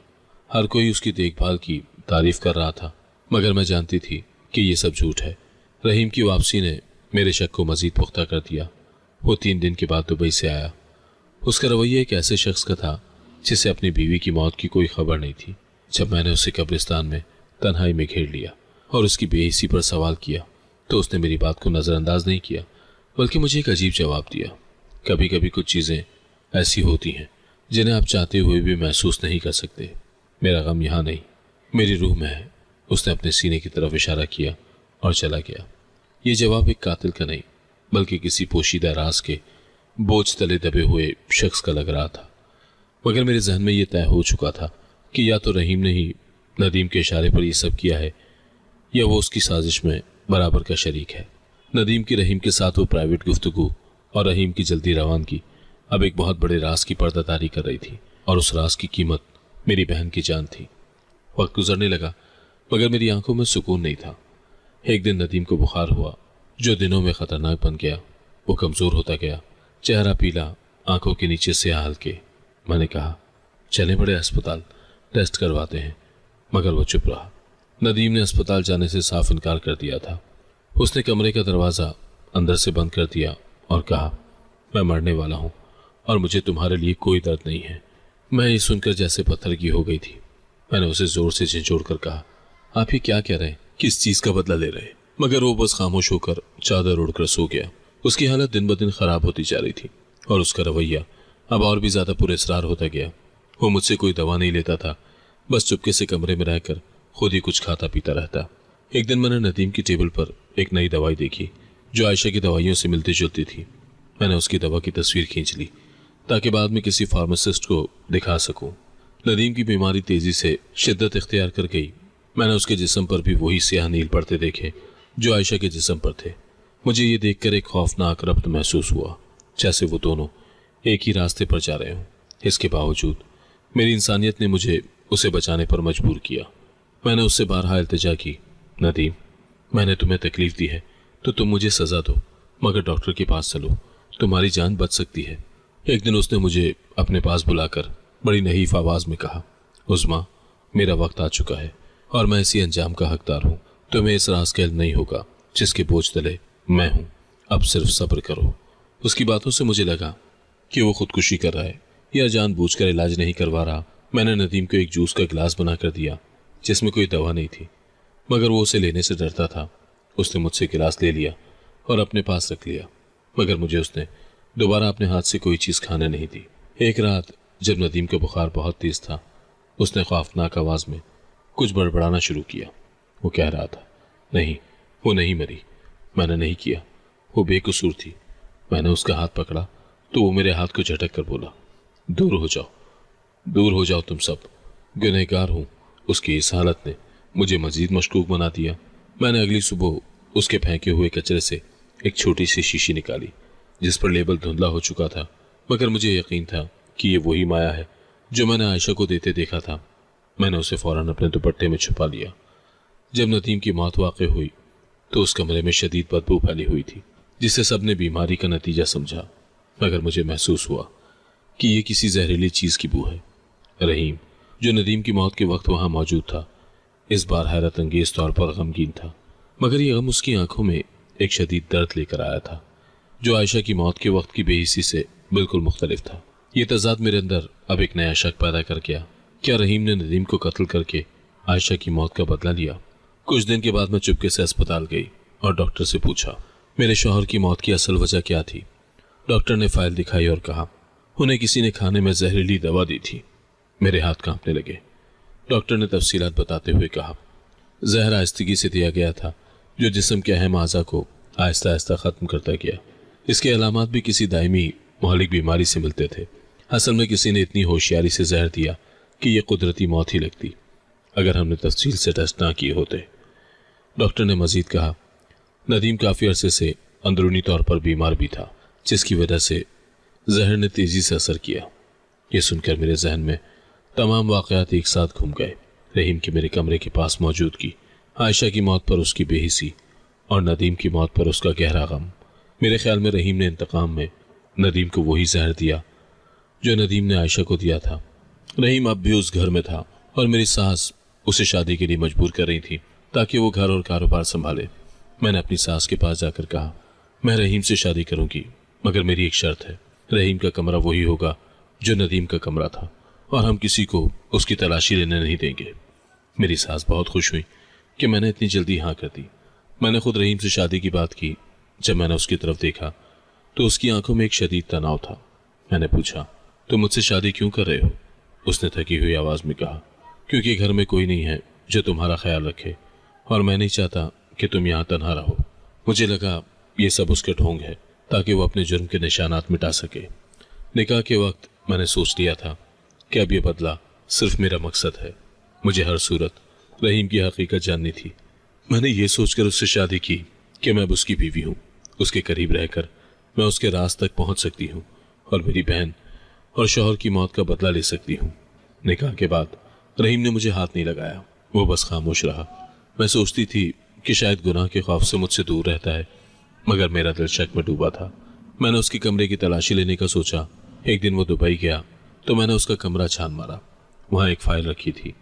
Speaker 2: हर कोई उसकी देखभाल की तारीफ कर रहा था, मगर मैं जानती थी कि ये सब झूठ है। रहीम की वापसी ने मेरे शक को मजीद पुख्ता कर दिया। वो 3 दिन के बाद दुबई से आया। उसका रवैया एक ऐसे शख्स का था जिसे अपनी बीवी की मौत की कोई खबर नहीं थी। जब मैंने उसे कब्रिस्तान में तन्हाई में घेर लिया और उसकी बेहिसी पर सवाल किया तो उसने मेरी बात को नज़रअंदाज नहीं किया, बल्कि मुझे एक अजीब जवाब दिया। कभी कभी कुछ चीज़ें ऐसी होती हैं जिन्हें आप चाहते हुए भी महसूस नहीं कर सकते। मेरा गम यहाँ नहीं, मेरी रूह में है। उसने अपने सीने की तरफ इशारा किया और चला गया। ये जवाब एक कातिल का नहीं, बल्कि किसी पोशीदा राज के बोझ तले दबे हुए शख्स का लग रहा था। मगर मेरे जहन में यह तय हो चुका था कि या तो रहीम ने ही नदीम के इशारे पर यह सब किया है, या वो उसकी साजिश में बराबर का शरीक है। नदीम की रहीम के साथ वो प्राइवेट गुफ्तगू और रहीम की जल्दी रवानगी अब एक बहुत बड़े राज की पर्दादारी कर रही थी, और उस राज की कीमत मेरी बहन की जान थी। वक्त गुजरने लगा मगर मेरी आंखों में सुकून नहीं था। एक दिन नदीम को बुखार हुआ जो दिनों में खतरनाक बन गया। वो कमजोर होता गया, चेहरा पीला, आंखों के नीचे से हल्के। मैंने कहा चले बड़े अस्पताल, टेस्ट करवाते हैं, मगर वो चुप रहा। नदीम ने अस्पताल जाने से साफ इनकार कर दिया था। उसने कमरे का दरवाज़ा अंदर से बंद कर दिया और कहा मैं मरने वाला हूँ और मुझे तुम्हारे लिए कोई दर्द नहीं है। मैं ये सुनकर जैसे पत्थर की हो गई थी। मैंने उसे जोर से झिझोड़ कर कहा आप ये क्या कह रहे हैं, किस चीज़ का बदला ले रहे हैं? मगर वो बस खामोश होकर चादर उड़कर सो गया। उसकी हालत दिन ब दिन खराब होती जा रही थी और उसका रवैया अब और भी ज्यादा पुरस्कार होता गया। वो मुझसे कोई दवा नहीं लेता था, बस चुपके से कमरे में रहकर खुद ही कुछ खाता पीता रहता। एक दिन मैंने नदीम की टेबल पर एक नई दवाई देखी जो आयशा की दवाइयों से मिलती जुलती थी। मैंने उसकी दवा की तस्वीर खींच ली ताकि बाद में किसी फार्मासिस्ट को दिखा सकूं। नदीम की बीमारी तेजी से शिद्दत इख्तियार कर गई। मैंने उसके जिस्म पर भी वही स्याह नील पड़ते देखे जो आयशा के जिस्म पर थे। मुझे ये देखकर एक खौफनाक रब्त महसूस हुआ, जैसे वो दोनों एक ही रास्ते पर जा रहे हों। इसके बावजूद मेरी इंसानियत ने मुझे उसे बचाने पर मजबूर किया। मैंने उससे बारहा इल्तिजा की, नदीम मैंने तुम्हें तकलीफ दी है तो तुम मुझे सजा दो, मगर डॉक्टर के पास चलो, तुम्हारी जान बच सकती है। एक दिन उसने मुझे अपने पास बुलाकर बड़ी नहीफ आवाज में कहा उस्मा मेरा वक्त आ चुका है और मैं इसी अंजाम का हकदार हूँ। तुम्हें इस राज का इल्म नहीं होगा जिसके बोझ तले मैं हूँ। अब सिर्फ सब्र करो। उसकी बातों से मुझे लगा कि वो खुदकुशी कर रहा है या जानबूझकर इलाज नहीं करवा रहा। मैंने नदीम को एक जूस का गिलास बनाकर दिया जिसमें कोई दवा नहीं थी, मगर वो उसे लेने से डरता था। उसने मुझसे गिलास ले लिया और अपने पास रख लिया, मगर मुझे उसने दोबारा अपने हाथ से कोई चीज़ खाने नहीं दी। एक रात जब नदीम का बुखार बहुत तेज था, उसने खौफनाक आवाज में कुछ बड़बड़ाना शुरू किया। वो कह रहा था नहीं, वो नहीं मरी, मैंने नहीं किया, वो बेकसूर थी। मैंने उसका हाथ पकड़ा तो वो मेरे हाथ को झटक कर बोला दूर हो जाओ, दूर हो जाओ तुम सब, गुनहगार हूँ। उसकी इस हालत ने मुझे मजीद मशकूक बना दिया। मैंने अगली सुबह उसके फेंके हुए कचरे से एक छोटी सी शीशी निकाली जिस पर लेबल धुंधला हो चुका था, मगर मुझे यकीन था कि ये वही माया है जो मैंने आयशा को देते देखा था। मैंने उसे फौरन अपने दुपट्टे में छुपा लिया। जब नदीम की मौत वाक़ई हुई तो उस कमरे में शदीद बदबू फैली हुई थी जिसे सबने बीमारी का नतीजा समझा, मगर मुझे महसूस हुआ कि ये किसी जहरीली चीज़ की बू है। रहीम जो नदीम की मौत के वक्त वहां मौजूद था, इस बार हैरत अंगेज तौर पर गमगीन था, मगर यह गम उसकी आंखों में एक शदीद दर्द लेकर आया था जो आयशा की मौत के वक्त की बेहिसी से बिल्कुल मुख्तलिफ था। ये तजाद मेरे अंदर अब एक नया शक पैदा कर गया, क्या रहीम ने नदीम को कत्ल करके आयशा की मौत का बदला लिया? कुछ दिन के बाद मैं चुपके से अस्पताल गई और डॉक्टर से पूछा मेरे शौहर की मौत की असल वजह क्या थी। डॉक्टर ने फाइल दिखाई और कहा उन्हें किसी ने खाने में जहरीली दवा दी थी। मेरे हाथ कांपने लगे। डॉक्टर ने तफसीलात बताते हुए कहा जहर आहिस्तगी से दिया गया था जो जिस्म के अहम आज़ा को आहिस्ता आहिस्ता ख़त्म करता गया। इसके अलामात भी किसी दायमी महलिक बीमारी से मिलते थे। असल में किसी ने इतनी होशियारी से जहर दिया कि यह कुदरती मौत ही लगती अगर हमने तफसील से टेस्ट ना किए होते। डॉक्टर ने मजीद कहा नदीम काफ़ी अरसे से अंदरूनी तौर पर बीमार भी था जिसकी वजह से जहर ने तेज़ी से असर किया। यह सुनकर मेरे जहन में तमाम वाक़यात एक साथ घूम गए। रहीम के मेरे कमरे के पास मौजूदगी, आयशा की मौत पर उसकी बेहिसी और नदीम की मौत पर उसका गहरा गम। मेरे ख्याल में रहीम ने इंतकाम में नदीम को वही जहर दिया जो नदीम ने आयशा को दिया था। रहीम अब भी उस घर में था और मेरी सास उसे शादी के लिए मजबूर कर रही थी ताकि वो घर और कारोबार संभाले। मैंने अपनी सास के पास जाकर कहा मैं रहीम से शादी करूंगी, मगर मेरी एक शर्त है, रहीम का कमरा वही होगा जो नदीम का कमरा था और हम किसी को उसकी तलाशी लेने नहीं देंगे। मेरी सास बहुत खुश हुई कि मैंने इतनी जल्दी हाँ कर दी। मैंने खुद रहीम से शादी की बात की। जब मैंने उसकी तरफ देखा तो उसकी आंखों में एक शदीद तनाव था। मैंने पूछा तुम मुझसे शादी क्यों कर रहे हो? उसने थकी हुई आवाज में कहा क्योंकि घर में कोई नहीं है जो तुम्हारा ख्याल रखे और मैं नहीं चाहता कि तुम यहाँ तन्हा रहो। मुझे लगा ये सब उसके ढोंग है ताकि वो अपने जुर्म के निशानात मिटा सके। निकाह के वक्त मैंने सोच लिया था कि अब ये बदला सिर्फ मेरा मकसद है। मुझे हर सूरत रहीम की हकीकत जाननी थी। मैंने ये सोचकर उससे शादी की कि मैं अब उसकी बीवी हूँ। उसके करीब रहकर मैं उसके राज तक पहुँच सकती हूँ और मेरी बहन और शौहर की मौत का बदला ले सकती हूँ। निकाह के बाद रहीम ने मुझे हाथ नहीं लगाया, वो बस खामोश रहा। मैं सोचती थी कि शायद गुनाह के खौफ से मुझसे दूर रहता है, मगर मेरा दिल शक में डूबा था। मैंने उसके कमरे की तलाशी लेने का सोचा। एक दिन वो दुबई गया तो मैंने उसका कमरा छान मारा। वहां एक फाइल रखी थी,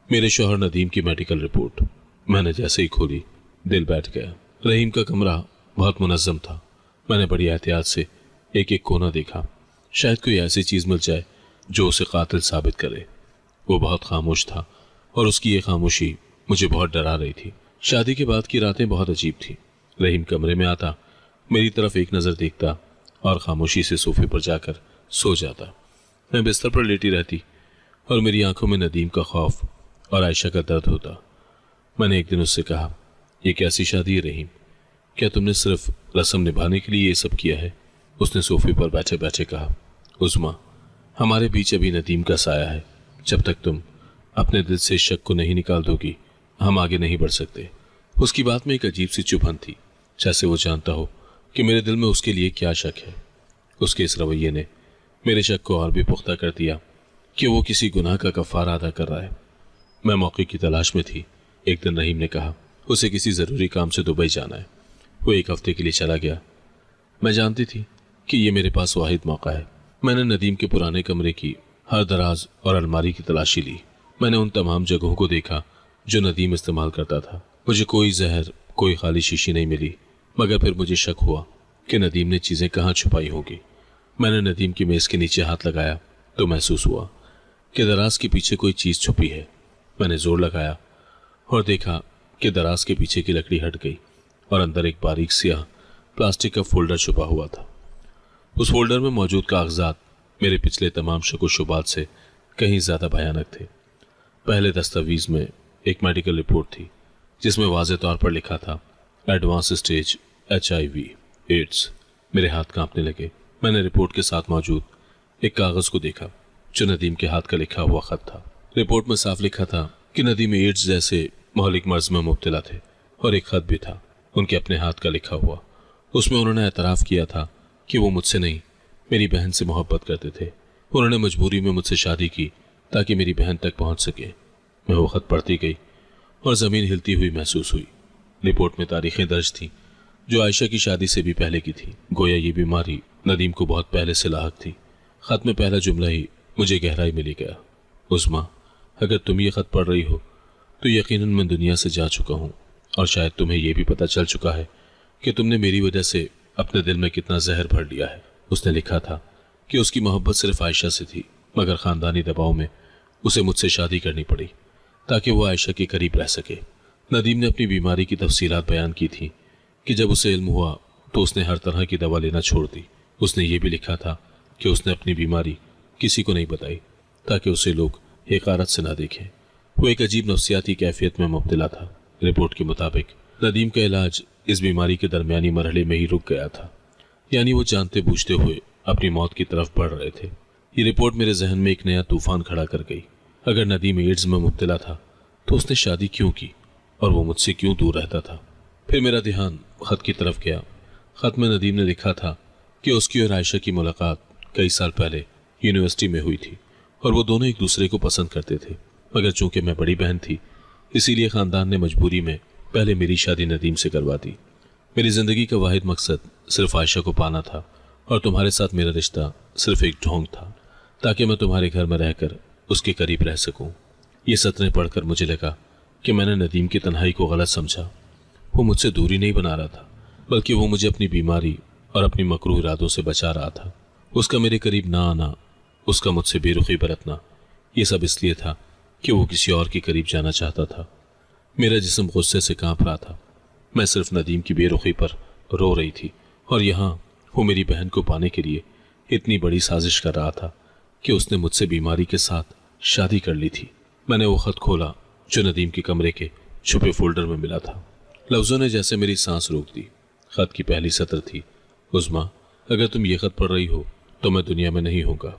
Speaker 2: मेरे शौहर नदीम की मेडिकल रिपोर्ट। मैंने जैसे ही खोली, दिल बैठ गया। रहीम का कमरा बहुत मुनज्जम था। मैंने बड़ी एहतियात से एक एक कोना देखा, शायद कोई ऐसी चीज मिल जाए जो उसे कातिल साबित करे। वो बहुत खामोश था और उसकी ये खामोशी मुझे बहुत डरा रही थी। शादी के बाद की रातें बहुत अजीब थी। रहीम कमरे में आता, मेरी तरफ एक नजर देखता और खामोशी से सोफे पर जाकर सो जाता। मैं बिस्तर पर लेटी रहती और मेरी आंखों में नदीम का खौफ और आयशा का दर्द होता। मैंने एक दिन उससे कहा, ये कैसी शादी है रहीम? क्या तुमने सिर्फ रस्म निभाने के लिए ये सब किया है? उसने सोफे पर बैठे बैठे कहा, उस्मा, हमारे बीच अभी नदीम का साया है। जब तक तुम अपने दिल से शक को नहीं निकाल दोगी, हम आगे नहीं बढ़ सकते। उसकी बात में एक अजीब सी चुभन थी, जैसे वो जानता हो कि मेरे दिल में उसके लिए क्या शक है। उसके इस रवैये ने मेरे शक को और भी पुख्ता कर दिया कि वो किसी गुनाह का कफारा अदा कर रहा है। मैं मौके की तलाश में थी। एक दिन रहीम ने कहा उसे किसी ज़रूरी काम से दुबई जाना है। वो 1 हफ्ते के लिए चला गया। मैं जानती थी कि ये मेरे पास वाहिद मौका है। मैंने नदीम के पुराने कमरे की हर दराज और अलमारी की तलाशी ली। मैंने उन तमाम जगहों को देखा जो नदीम इस्तेमाल करता था। मुझे कोई जहर, कोई खाली शीशी नहीं मिली, मगर फिर मुझे शक हुआ कि नदीम ने चीज़ें कहाँ छुपाई होंगी। मैंने नदीम की मेज़ के नीचे हाथ लगाया तो महसूस हुआ कि दराज के पीछे कोई चीज़ छुपी है। मैंने जोर लगाया और देखा कि दराज के पीछे की लकड़ी हट गई और अंदर एक बारीक सियाह प्लास्टिक का फोल्डर छुपा हुआ था। उस फोल्डर में मौजूद कागजात मेरे पिछले तमाम शक शुबात से कहीं ज़्यादा भयानक थे। पहले दस्तावेज में एक मेडिकल रिपोर्ट थी जिसमें वाज़ेह तौर पर लिखा था एडवांस स्टेज HIV एड्स। मेरे हाथ कांपने लगे। मैंने रिपोर्ट के साथ मौजूद एक कागज़ को देखा जो नदीम के हाथ का लिखा हुआ खत था। रिपोर्ट में साफ लिखा था कि नदीम एड्स जैसे महलिक मर्ज में मुब्तला थे और एक खत भी था उनके अपने हाथ का लिखा हुआ। उसमें उन्होंने एतराफ़ किया था कि वो मुझसे नहीं, मेरी बहन से मोहब्बत करते थे। उन्होंने मजबूरी में मुझसे शादी की ताकि मेरी बहन तक पहुंच सके। मैं वो खत पढ़ती गई और ज़मीन हिलती हुई महसूस हुई। रिपोर्ट में तारीखें दर्ज थीं जो आयशा की शादी से भी पहले की थी। गोया ये बीमारी नदीम को बहुत पहले से लाहक थी। खत में पहला जुमला ही मुझे गहराई में ले गया। उस्मा, अगर तुम ये खत पढ़ रही हो तो यकीनन मैं दुनिया से जा चुका हूँ और शायद तुम्हें यह भी पता चल चुका है कि तुमने मेरी वजह से अपने दिल में कितना जहर भर लिया है। उसने लिखा था कि उसकी मोहब्बत सिर्फ आयशा से थी, मगर ख़ानदानी दबाव में उसे मुझसे शादी करनी पड़ी ताकि वो आयशा के करीब रह सके। नदीम ने अपनी बीमारी की तफसीलात बयान की थी कि जब उसे इल्म हुआ तो उसने हर तरह की दवा लेना छोड़ दी। उसने ये भी लिखा था कि उसने अपनी बीमारी किसी को नहीं बताई ताकि उसे लोग हक़ारत से ना देखें। वो एक अजीब नफ्सियाती कैफियत में मुब्तला था। रिपोर्ट के मुताबिक नदीम का इलाज इस बीमारी के दरमियानी मरहले में ही रुक गया था, यानी वो जानते बूझते हुए अपनी मौत की तरफ बढ़ रहे थे। ये रिपोर्ट मेरे जहन में एक नया तूफान खड़ा कर गई। अगर नदीम एड्स में मुब्तला था तो उसने शादी क्यों की और वो मुझसे क्यों दूर रहता था? फिर मेरा ध्यान खत की तरफ गया। खत में नदीम ने लिखा था कि उसकी और आयशा की मुलाकात कई साल पहले यूनिवर्सिटी में हुई थी और वो दोनों एक दूसरे को पसंद करते थे, मगर चूंकि मैं बड़ी बहन थी इसीलिए ख़ानदान ने मजबूरी में पहले मेरी शादी नदीम से करवा दी। मेरी ज़िंदगी का वाहिद मकसद सिर्फ आयशा को पाना था और तुम्हारे साथ मेरा रिश्ता सिर्फ एक ढोंग था ताकि मैं तुम्हारे घर में रहकर उसके करीब रह सकूं। ये सतरें पढ़कर मुझे लगा कि मैंने नदीम की तन्हाई को गलत समझा। वो मुझसे दूरी नहीं बना रहा था, बल्कि वो मुझे अपनी बीमारी और अपनी मकरूह इरादों से बचा रहा था। उसका मेरे करीब ना आना, उसका मुझसे बेरुखी बरतना, ये सब इसलिए था कि वो किसी और के करीब जाना चाहता था। मेरा जिस्म गुस्से से कांप रहा था। मैं सिर्फ नदीम की बेरुखी पर रो रही थी और यहाँ वो मेरी बहन को पाने के लिए इतनी बड़ी साजिश कर रहा था कि उसने मुझसे बीमारी के साथ शादी कर ली थी। मैंने वो खत खोला जो नदीम के कमरे के छुपे फोल्डर में मिला था। लफ्ज़ों ने जैसे मेरी सांस रोक दी। खत की पहली सत्र थी, उस्मा, अगर तुम ये खत पढ़ रही हो तो मैं दुनिया में नहीं होगा।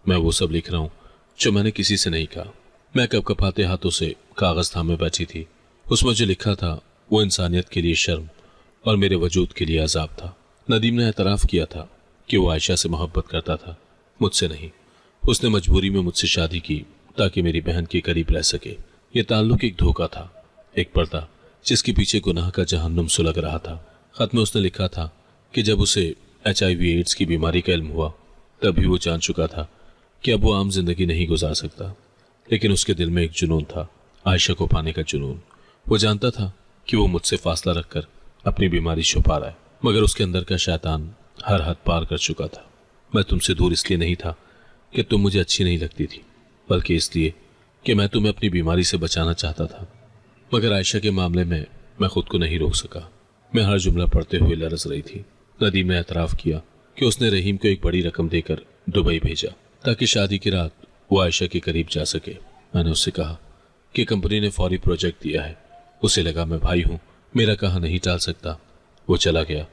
Speaker 2: मैं वो सब लिख रहा हूँ जो मैंने किसी से नहीं कहा। मैं कपकपाते हाथों से कागज़ थामे बैठी थी। उसमें जो लिखा था वो इंसानियत के लिए शर्म और मेरे वजूद के लिए अजाब था। नदीम ने एतराफ़ किया था कि वो आयशा से मोहब्बत करता था, मुझसे नहीं। उसने मजबूरी में मुझसे शादी की ताकि मेरी बहन के करीब रह सके। ये ताल्लुक एक धोखा था, एक पर्दा जिसके पीछे गुनाह का जहन्नुम सुलग रहा था। खत में उसने लिखा था कि जब उसे HIV एड्स की बीमारी का इल्म हुआ तभी वो जान चुका था कि अब वो आम जिंदगी नहीं गुजार सकता। लेकिन उसके दिल में एक जुनून था, आयशा को पाने का जुनून। वो जानता था कि वो मुझसे फासला रखकर अपनी बीमारी छुपा रहा है, मगर उसके अंदर का शैतान हर हद पार कर चुका था। मैं तुमसे दूर इसलिए नहीं था कि तुम मुझे अच्छी नहीं लगती थी, बल्कि इसलिए कि मैं तुम्हें अपनी बीमारी से बचाना चाहता था। मगर आयशा के मामले में मैं खुद को नहीं रोक सका। मैं हर जुमला पढ़ते हुए लरस रही थी। नदीम ने एतराफ़ किया कि उसने रहीम को एक बड़ी रकम देकर दुबई भेजा ताकि शादी की रात वो आयशा के करीब जा सके। मैंने उससे कहा कि कंपनी ने फौरी प्रोजेक्ट दिया है। उसे लगा मैं भाई हूं, मेरा कहा नहीं टाल सकता। वो चला गया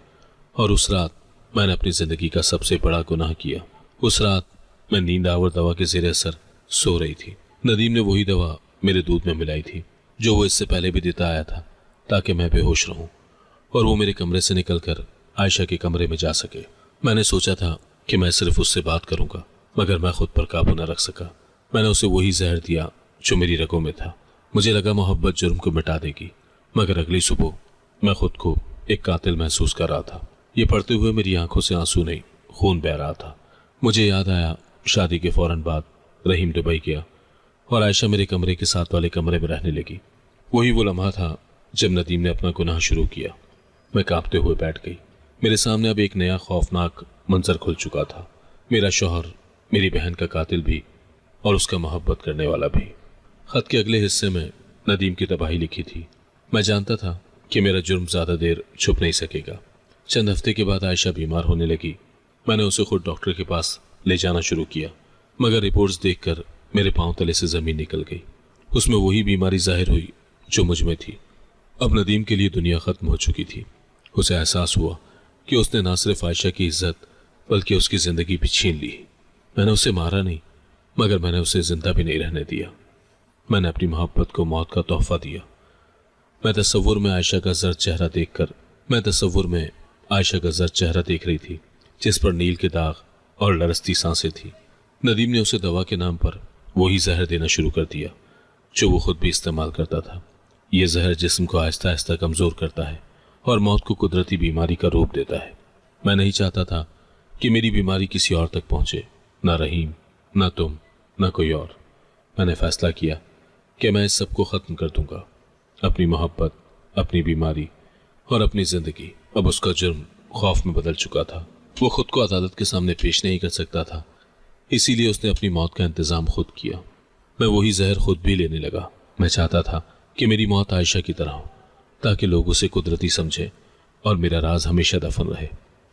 Speaker 2: और उस रात मैंने अपनी जिंदगी का सबसे बड़ा गुनाह किया। उस रात मैं नींद आवर दवा के ज़ेरे असर सो रही थी। नदीम ने वही दवा मेरे दूध में मिलाई थी जो वो इससे पहले भी देता आया था ताकि मैं बेहोश रहूं और वो मेरे कमरे से निकलकर आयशा के कमरे में जा सके। मैंने सोचा था कि मैं सिर्फ उससे बात करूंगा, मगर मैं खुद पर काबू न रख सका। मैंने उसे वही जहर दिया जो मेरी रगों में था। मुझे लगा मोहब्बत जुर्म को मिटा देगी, मगर अगली सुबह मैं खुद को एक कातिल महसूस कर रहा था। ये पढ़ते हुए मेरी आंखों से आंसू नहीं, खून बह रहा था। मुझे याद आया शादी के फौरन बाद रहीम दुबई गया और आयशा मेरे कमरे के साथ वाले कमरे में रहने लगी। वही वो लम्हा था जब नदीम ने अपना गुनाह शुरू किया। मैं कांपते हुए बैठ गई। मेरे सामने अब एक नया खौफनाक मंजर खुल चुका था। मेरा शौहर, मेरी बहन का कातिल भी और उसका मोहब्बत करने वाला भी। खत के अगले हिस्से में नदीम की तबाही लिखी थी। मैं जानता था कि मेरा जुर्म ज़्यादा देर छुप नहीं सकेगा। चंद हफ्ते के बाद आयशा बीमार होने लगी। मैंने उसे खुद डॉक्टर के पास ले जाना शुरू किया, मगर रिपोर्ट्स देखकर मेरे पांव तले से ज़मीन निकल गई। उसमें वही बीमारी जाहिर हुई जो मुझ में थी। अब नदीम के लिए दुनिया ख़त्म हो चुकी थी। उसे एहसास हुआ कि उसने ना सिर्फ आयशा की इज्जत बल्कि उसकी ज़िंदगी भी छीन ली। मैंने उसे मारा नहीं, मगर मैंने उसे जिंदा भी नहीं रहने दिया। मैंने अपनी मोहब्बत को मौत का तोहफा दिया। मैं तसव्वुर में आयशा का जर्द चेहरा देख रही थी जिस पर नील के दाग और लरसती सांसें थी। नदीम ने उसे दवा के नाम पर वही जहर देना शुरू कर दिया जो वो खुद भी इस्तेमाल करता था। ये जहर जिस्म को आहिस्ता आहिस्ता कमज़ोर करता है और मौत को कुदरती बीमारी का रूप देता है। मैं नहीं चाहता था कि मेरी बीमारी किसी और तक पहुंचे, ना रहीम, ना तुम, ना कोई और। मैंने फैसला किया कि मैं इस सब को ख़त्म कर दूंगा। अपनी मोहब्बत, अपनी बीमारी और अपनी ज़िंदगी। अब उसका जुर्म खौफ में बदल चुका था। वो खुद को अदालत के सामने पेश नहीं कर सकता था, इसीलिए उसने अपनी मौत का इंतज़ाम खुद किया। मैं वही जहर खुद भी लेने लगा। मैं चाहता था कि मेरी मौत आयशा की तरह हो ताकि लोग उसे कुदरती समझें और मेरा राज हमेशा दफन रहे।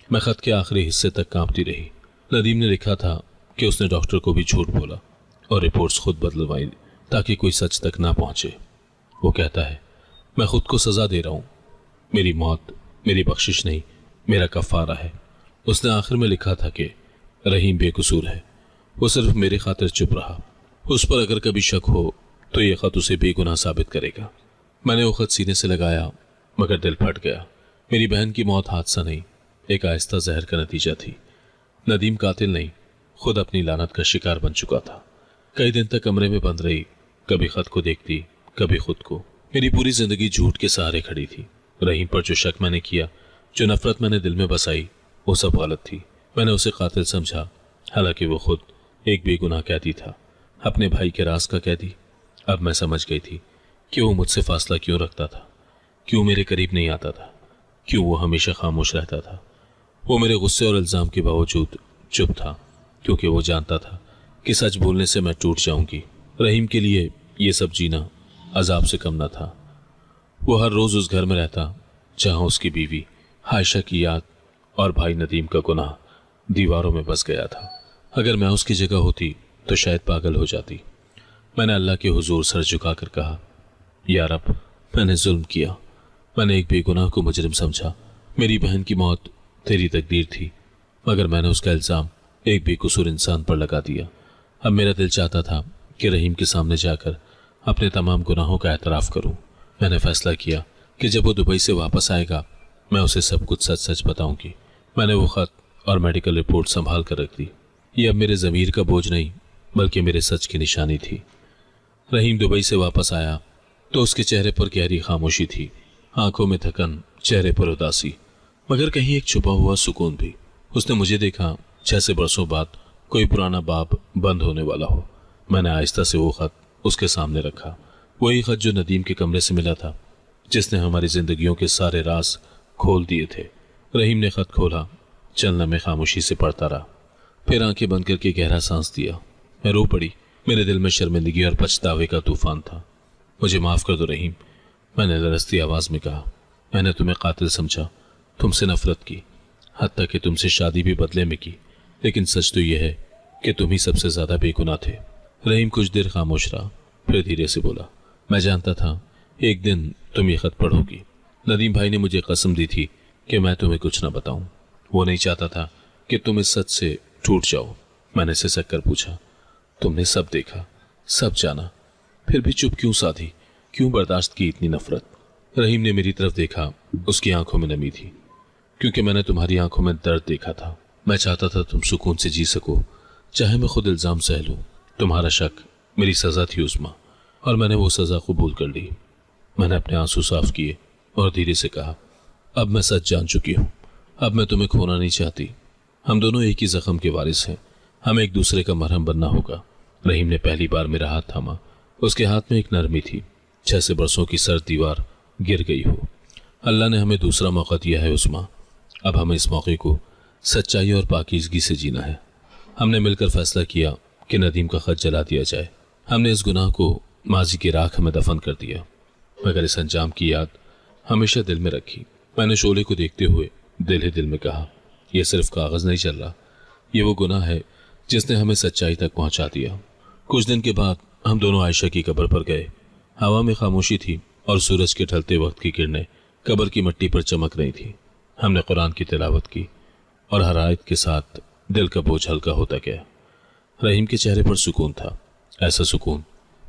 Speaker 2: मैं ख़त के आखिरी हिस्से तक कांपती रही। नदीम ने लिखा था कि उसने डॉक्टर को भी झूठ बोला और रिपोर्ट्स खुद बदलवाई ताकि कोई सच तक ना पहुंचे। वो कहता है मैं खुद को सज़ा दे रहा हूँ। मेरी मौत मेरी बख्शिश नहीं, मेरा कफ़ारा है। उसने आखिर में लिखा था कि रहीम बेकसूर है, वो सिर्फ मेरे खातिर चुप रहा। उस पर अगर कभी शक हो तो ये ख़त उसे बेगुनाह साबित करेगा। मैंने वो ख़त सीने से लगाया, मगर दिल फट गया। मेरी बहन की मौत हादसा नहीं, एक आहिस्ता जहर का नतीजा थी। नदीम कातिल नहीं, खुद अपनी लानत का शिकार बन चुका था। कई दिन तक कमरे में बंद रही, कभी ख़त को देखती, कभी खुद को। मेरी पूरी जिंदगी झूठ के सहारे खड़ी थी। रहीम पर जो शक मैंने किया, जो नफरत मैंने दिल में बसाई, वो सब गलत थी। मैंने उसे कातिल समझा, हालांकि वो खुद एक बेगुनाह कैदी था, अपने भाई के राज का कैदी। अब मैं समझ गई थी कि वो मुझसे फासला क्यों रखता था, क्यों मेरे करीब नहीं आता था, क्यों वो हमेशा खामोश रहता था। वो मेरे गुस्से और इल्ज़ाम के बावजूद चुप था, क्योंकि वो जानता था कि सच बोलने से मैं टूट जाऊंगी। रहीम के लिए ये सब जीना अजाब से कम न था। वो हर रोज़ उस घर में रहता जहां उसकी बीवी आयशा की याद और भाई नदीम का गुनाह दीवारों में बस गया था। अगर मैं उसकी जगह होती तो शायद पागल हो जाती। मैंने अल्लाह के हुजूर सर झुकाकर कहा, या रब, मैंने जुल्म किया। मैंने एक बेगुनाह को मुजरिम समझा। मेरी बहन की मौत तेरी तकदीर थी, मगर मैंने उसका इल्ज़ाम एक बेकसूर इंसान पर लगा दिया। अब मेरा दिल चाहता था कि रहीम के सामने जाकर अपने तमाम गुनाहों का एतराफ़ करूं। मैंने फैसला किया कि जब वो दुबई से वापस आएगा मैं उसे सब कुछ सच सच बताऊंगी। मैंने वो ख़त और मेडिकल रिपोर्ट संभाल कर रख दी। ये अब मेरे ज़मीर का बोझ नहीं, बल्कि मेरे सच की निशानी थी। रहीम दुबई से वापस आया तो उसके चेहरे पर गहरी खामोशी थी, आंखों में थकन, चेहरे पर उदासी, मगर कहीं एक छुपा हुआ सुकून भी। उसने मुझे देखा जैसे बरसों बाद कोई पुराना बाब बंद होने वाला हो। मैंने आहिस्ता से वो खत उसके सामने रखा, वही खत जो नदीम के कमरे से मिला था, जिसने हमारी जिंदगियों के सारे राज खोल दिए थे। रहीम ने खत खोला, चलना में खामोशी से पढ़ता रहा, फिर आंखें बंद करके गहरा सांस दिया। मैं रो पड़ी। मेरे दिल में शर्मिंदगी और पछतावे का तूफान था। मुझे माफ कर दो रहीम, मैंने लरजती आवाज में कहा। मैंने तुम्हें कातिल समझा, तुमसे नफरत की, हत्ता कि तुमसे शादी भी बदले में की, लेकिन सच तो यह है कि तुम ही सबसे ज्यादा बेगुनाह थे। रहीम कुछ देर खामोश रहा, फिर धीरे से बोला, मैं जानता था एक दिन तुम ये खत पढ़ोगी। नदीम भाई ने मुझे कसम दी थी कि मैं तुम्हें कुछ ना बताऊं। वो नहीं चाहता था कि तुम इस सच से टूट जाओ। मैंने सिसक कर पूछा, तुमने सब देखा, सब जाना, फिर भी चुप क्यों साधी, क्यों बर्दाश्त की इतनी नफरत? रहीम ने मेरी तरफ देखा, उसकी आंखों में नमी थी। क्योंकि मैंने तुम्हारी आंखों में दर्द देखा था। मैं चाहता था तुम सुकून से जी सको, चाहे मैं खुद इल्जाम सह लूं। तुम्हारा शक मेरी सजा थी उस्मा, और मैंने वो सजा कबूल कर ली। मैंने अपने आंसू साफ किए और धीरे से कहा, अब मैं सच जान चुकी हूं, अब मैं तुम्हें खोना नहीं चाहती। हम दोनों एक ही जख्म के वारिस हैं, हमें एक दूसरे का मरहम बनना होगा। रहीम ने पहली बार मेरा हाथ थामा। उसके हाथ में एक नरमी थी, जैसे बरसों की सर्द दीवार गिर गई हो। अल्लाह ने हमें दूसरा मौका दिया है उस्मा, अब हमें इस मौके को सच्चाई और पाकीज़गी से जीना है। हमने मिलकर फैसला किया कि नदीम का खत जला दिया जाए। हमने इस गुनाह को माजी की राख में दफन कर दिया, मगर इस अंजाम की याद हमेशा दिल में रखी। मैंने शोले को देखते हुए दिल ही दिल में कहा, यह सिर्फ कागज नहीं चल रहा, ये वो गुनाह है जिसने हमें सच्चाई तक पहुंचा दिया। कुछ दिन के बाद हम दोनों आयशा की कब्र पर गए। हवा में खामोशी थी और सूरज के ढलते वक्त की किरणें कब्र की मिट्टी पर चमक रही थी। हमने कुरान की तिलावत की और हर आयत के साथ दिल का बोझ हल्का होता गया। रहीम के चेहरे पर सुकून था, ऐसा सुकून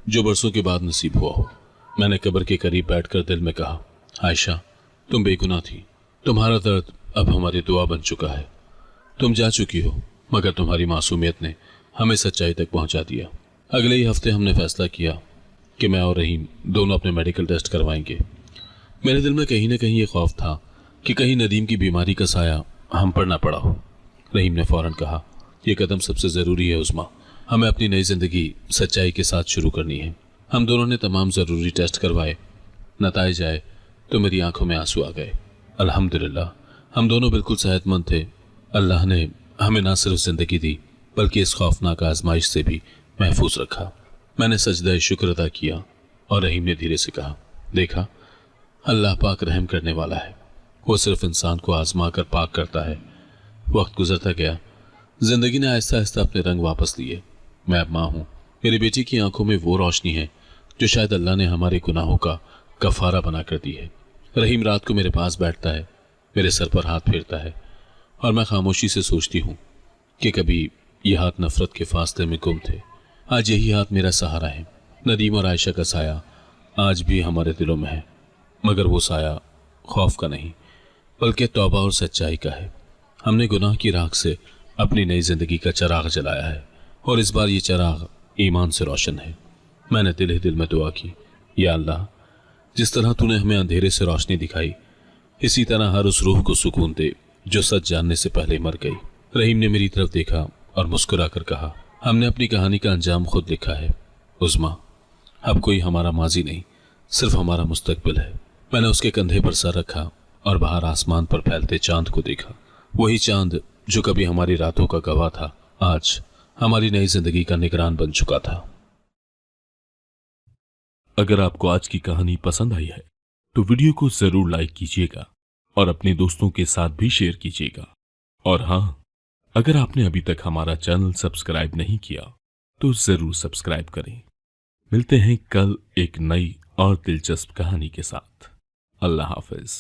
Speaker 2: जो बरसों के बाद नसीब हुआ हो। मैंने कब्र के करीब बैठकर दिल में कहा, आयशा तुम बेगुनाह थी, तुम्हारा दर्द अब हमारी दुआ बन चुका है। तुम जा चुकी हो, मगर तुम्हारी मासूमियत ने हमें सच्चाई तक पहुंचा दिया। अगले ही हफ्ते हमने फैसला किया कि मैं और रहीम दोनों अपने मेडिकल टेस्ट करवाएंगे। मेरे दिल में कहीं ना कहीं ये खौफ था कि कहीं नदीम की बीमारी का साया हम पर ना पड़ा हो। रहीम ने फौरन कहा, यह कदम सबसे ज़रूरी है उस्मा, हमें अपनी नई ज़िंदगी सच्चाई के साथ शुरू करनी है। हम दोनों ने तमाम ज़रूरी टेस्ट करवाए। नताइज आए तो मेरी आंखों में आंसू आ गए। अल्हम्दुलिल्लाह हम दोनों बिल्कुल सेहतमंद थे। अल्लाह ने हमें ना सिर्फ ज़िंदगी दी, बल्कि इस खौफनाक आजमाइश से भी महफूज रखा। मैंने सजदा शुक्र अदा किया और रहीम ने धीरे से कहा, देखा अल्लाह पाक रहम करने वाला है, वो सिर्फ इंसान को आजमा कर पाक करता है। वक्त गुजरता गया, जिंदगी ने आहिस्ता आहिस्ता अपने रंग वापस लिए। मैं अब माँ हूँ। मेरी बेटी की आंखों में वो रोशनी है जो शायद अल्लाह ने हमारे गुनाहों का कफारा बना कर दी है। रहीम रात को मेरे पास बैठता है, मेरे सर पर हाथ फेरता है, और मैं खामोशी से सोचती हूँ कि कभी ये हाथ नफरत के फासले में गुम थे, आज यही हाथ मेरा सहारा है। नदीम और आयशा का साया आज भी हमारे दिलों में है, मगर वो साया खौफ का नहीं, बल्कि तौबा और सच्चाई का है। हमने गुनाह की राख से अपनी नई जिंदगी का चिराग जलाया है, और इस बार ये चिराग ईमान से रोशन है। मैंने दिल ही दिल में दुआ की, या अल्लाह जिस तरह तूने हमें अंधेरे से रोशनी दिखाई, इसी तरह हर उस रूह को सुकून दे जो सच जानने से पहले मर गई। रहीम ने मेरी तरफ देखा और मुस्कुराकर कहा, हमने अपनी कहानी का अंजाम खुद लिखा है उस्मा, अब कोई हमारा माजी नहीं, सिर्फ हमारा मुस्तकबिल है। मैंने उसके कंधे पर सर रखा और बाहर आसमान पर फैलते चांद को देखा। वही चांद जो कभी हमारी रातों का गवाह था, आज हमारी नई जिंदगी का निगरान बन चुका था।
Speaker 1: अगर आपको आज की कहानी पसंद आई है तो वीडियो को जरूर लाइक कीजिएगा और अपने दोस्तों के साथ भी शेयर कीजिएगा। और हाँ, अगर आपने अभी तक हमारा चैनल सब्सक्राइब नहीं किया तो जरूर सब्सक्राइब करें। मिलते हैं कल एक नई और दिलचस्प कहानी के साथ। अल्लाह हाफिज।